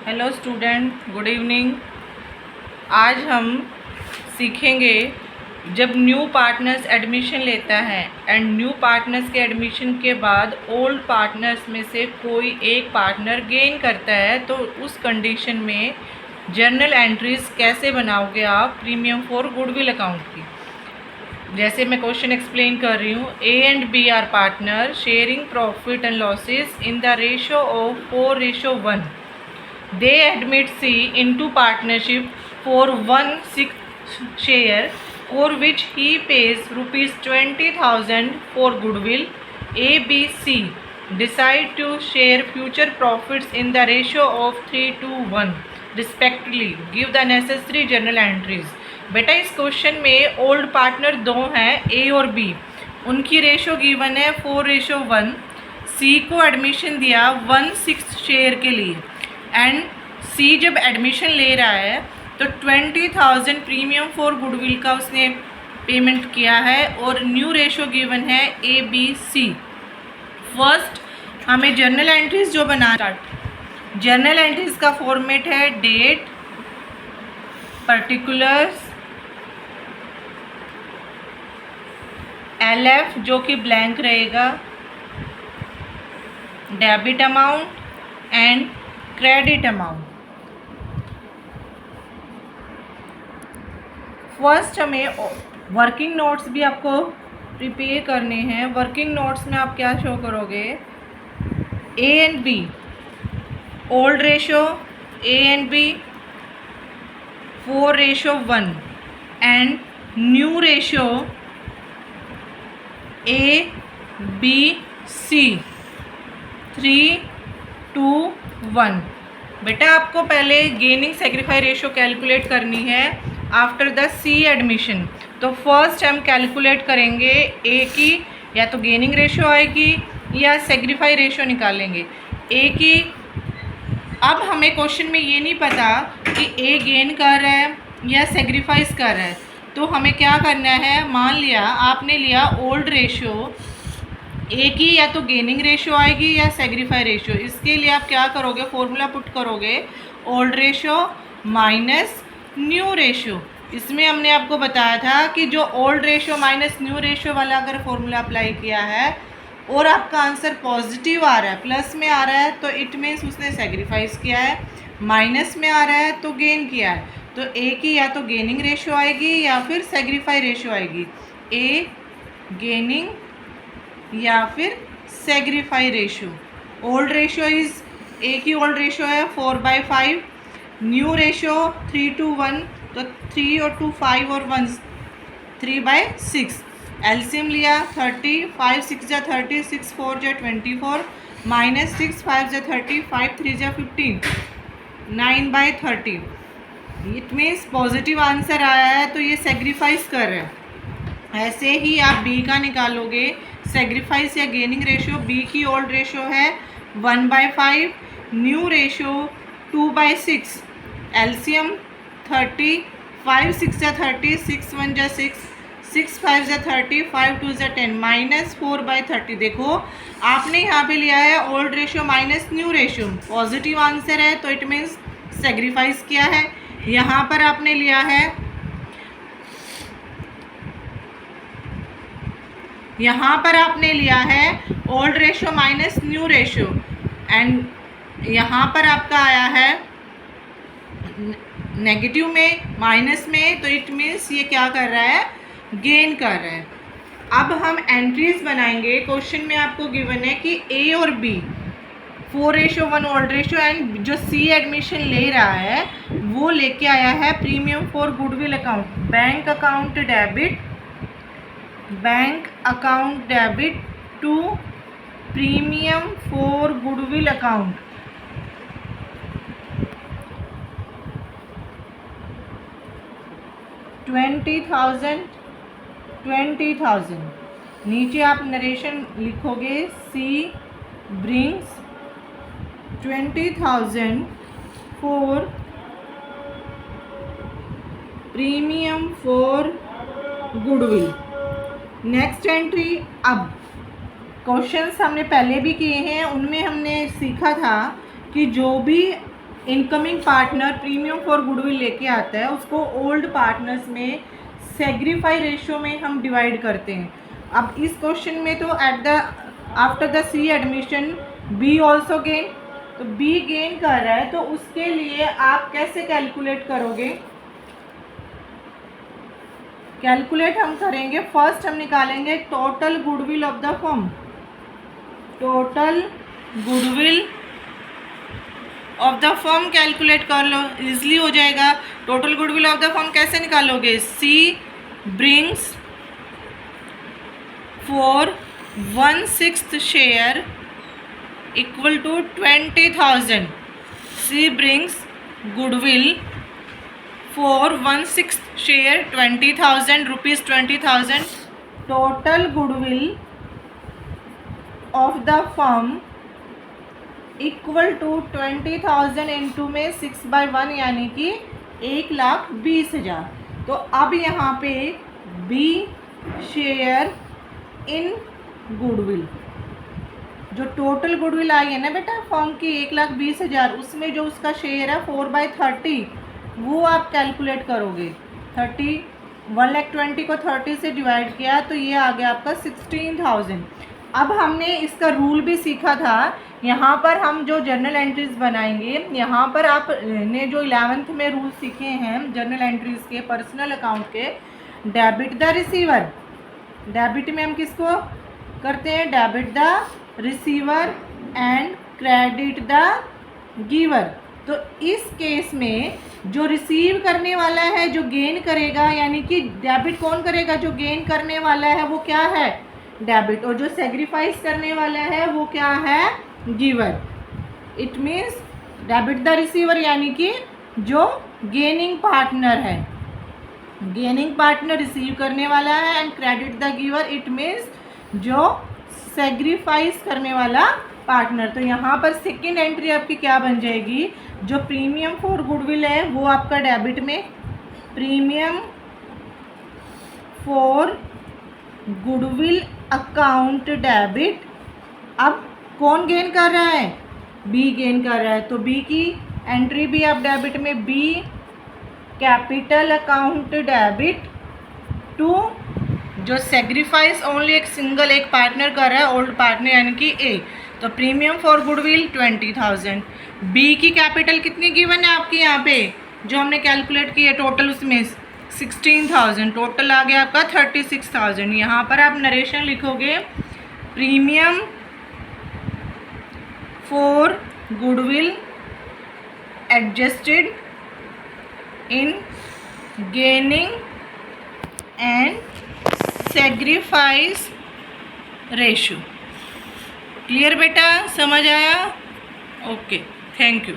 Hello student, good evening. आज हम सीखेंगे जब न्यू पार्टनर्स एडमिशन लेता है एंड न्यू पार्टनर्स के एडमिशन के बाद ओल्ड पार्टनर्स में से कोई एक पार्टनर गेन करता है तो उस कंडीशन में जर्नल एंट्रीज कैसे बनाओगे आप प्रीमियम फॉर गुडविल अकाउंट की। जैसे मैं क्वेश्चन एक्सप्लेन कर रही हूँ, A and B are partner sharing profit and losses in the ratio of 4:1. They admit C into partnership for 1/6 share, for which he pays rupees 20,000 for goodwill. A, B, C decide to share future profits in the ratio of 3:1 respectively. Give the necessary journal entries. बेटा इस question में old partner दो हैं, ए और B. उनकी ratio given है 4:1। सी को admission दिया 1/6 शेयर के लिए एंड सी जब एडमिशन ले रहा है तो 20,000 प्रीमियम फॉर गुडविल का उसने पेमेंट किया है और न्यू रेशो गिवन है ए बी सी। फर्स्ट हमें जर्नल एंट्रीज जो बना जर्नल एंट्रीज का फॉर्मेट है डेट, पर्टिकुलर्स, LF जो कि ब्लैंक रहेगा, debit amount and credit amount. First हमें वर्किंग नोट्स भी आपको प्रिपेयर करने हैं। वर्किंग नोट्स में आप क्या शो करोगे, A and B old ratio A and B 4:1 and new ratio A B C 3:1। बेटा आपको पहले गेनिंग सेक्रीफाई रेशो कैलकुलेट करनी है आफ्टर द सी एडमिशन। तो फर्स्ट हम कैलकुलेट करेंगे ए की, या तो गेनिंग रेशो आएगी या सेक्रीफाई रेशो निकालेंगे ए की। अब हमें क्वेश्चन में ये नहीं पता कि ए गेन कर रहा है या सेक्रीफाइस कर रहा है, तो हमें क्या करना है, मान लिया आपने लिया ओल्ड रेशो ए की, या तो गेनिंग रेशो आएगी या सेक्रीफाई रेशो। इसके लिए आप क्या करोगे, फॉर्मूला पुट करोगे old ratio minus new ratio. इसमें हमने आपको बताया था कि जो old ratio minus new ratio वाला अगर फॉर्मूला अप्लाई किया है और आपका आंसर पॉजिटिव आ रहा है, प्लस में आ रहा है, तो इट मीन्स उसने सेक्रीफाइस किया है। माइनस में आ रहा है तो गेन किया है। तो ए की या तो गेनिंग रेशो आएगी या फिर सेक्रीफाई रेशो आएगी, ए गेनिंग या फिर sacrifice ratio. Old ratio is a की ओल्ड रेशो है 4/5, न्यू रेशो 3:1, तो 3 और 2 5 और 1 3/6। एलसीएम लिया 30, 5 6 जा 30, 6 4 जा 24, माइनस 6 5 जा 30, 5 3 जा 15, 9/30। इट मीन्स पॉजिटिव आंसर आया है तो ये सेक्रीफाइस कर रहा है। ऐसे ही आप बी का निकालोगे, सेक्रीफाइस या गेनिंग रेशो। बी की ओल्ड रेशो है 1/5, न्यू रेशो 2/6, एलसीएम 30, 5 6 जा 30, 6 1 जा 6, 6 5 जा 30, 5 2 जा 10, माइनस 4/30। देखो आपने यहाँ पे लिया है old ratio minus new ratio, positive answer है तो इट मीन्स सेक्रीफाइस किया है। यहाँ पर आपने लिया है, यहाँ पर आपने लिया है old ratio minus new ratio and यहाँ पर आपका आया है नेगेटिव में, माइनस में, तो इट मीन्स ये क्या कर रहा है, गेन कर रहा है। अब हम एंट्रीज बनाएंगे। क्वेश्चन में आपको गिवन है कि ए और बी 4:1 ओल्ड रेशो एंड जो सी एडमिशन ले रहा है वो लेके आया है premium for goodwill account, bank account debit to premium for goodwill account. $20,000। नीचे आप नरेशन लिखोगे, C brings 20,000 for premium for goodwill. Next entry. अब क्वेश्चंस हमने पहले भी किए हैं, उनमें हमने सीखा था कि जो भी incoming partner premium for goodwill लेके आता है, उसको ओल्ड पार्टनर्स में सेग्रीफाई रेशियो में हम डिवाइड करते हैं। अब इस क्वेश्चन में तो after the C admission B also gain, तो बी गेन कर रहा है, तो उसके लिए आप कैसे कैलकुलेट करोगे? कैलकुलेट हम करेंगे, फर्स्ट हम निकालेंगे total goodwill of the firm. Total goodwill of the firm calculate कर लो, इजली हो जाएगा। Total goodwill of the firm कैसे निकालोगे? C brings for 1/6 share equal to 20,000। C brings goodwill for 1/6 share 20,000 rupees 20,000। Total goodwill of the firm equal to 20,000 into में 6/1 यानी कि 1,20,000। तो अब यहाँ पे बी शेयर इन गुडविल, जो टोटल गुडविल आई है ना बेटा फर्म की 1,20,000, उसमें जो उसका शेयर है 4/30 वो आप कैलकुलेट करोगे। 1,20,000 को 30 से डिवाइड किया तो ये आ गया आपका 16,000। अब हमने इसका रूल भी सीखा था, यहाँ पर हम जो जर्नल एंट्रीज बनाएंगे, यहाँ पर आप ने जो 11th में रूल सीखे हैं जर्नल एंट्रीज के, पर्सनल अकाउंट के, डेबिट द रिसीवर। डेबिट में हम किसको करते हैं? Debit the receiver and credit the giver. तो इस केस में जो रिसीव करने वाला है जो गेन करेगा, यानी कि डेबिट कौन करेगा? जो गेन करने वाला है वो क्या है? डेबिट। और जो सेग्रीफाइस करने वाला है वो क्या है? Giver. It means debit the receiver यानी कि जो गेनिंग पार्टनर है, गेनिंग पार्टनर रिसीव करने वाला है, and credit the giver it means जो सेग्रीफाइस करने वाला पार्टनर। तो यहाँ पर सेकेंड एंट्री आपकी क्या बन जाएगी? जो प्रीमियम फॉर गुडविल है वो आपका डेबिट में, premium for goodwill account debit. अब कौन गेन कर रहा है? बी गेन कर रहा है, तो बी की एंट्री भी आप डेबिट में, B capital account debit to जो सेग्रीफाइस ओनली एक सिंगल एक पार्टनर कर रहा है, ओल्ड पार्टनर यानी कि ए। तो प्रीमियम फॉर गुडविल 20,000। बी की कैपिटल कितनी गिवन है आपकी यहाँ पे जो हमने कैलकुलेट की है टोटल, उसमें 16,000, टोटल आ गया आपका 36,000। यहाँ पर आप नरेशन लिखोगे premium for goodwill adjusted in gaining and sacrifice ratio. Clear बेटा? समझ आया? Okay, thank you.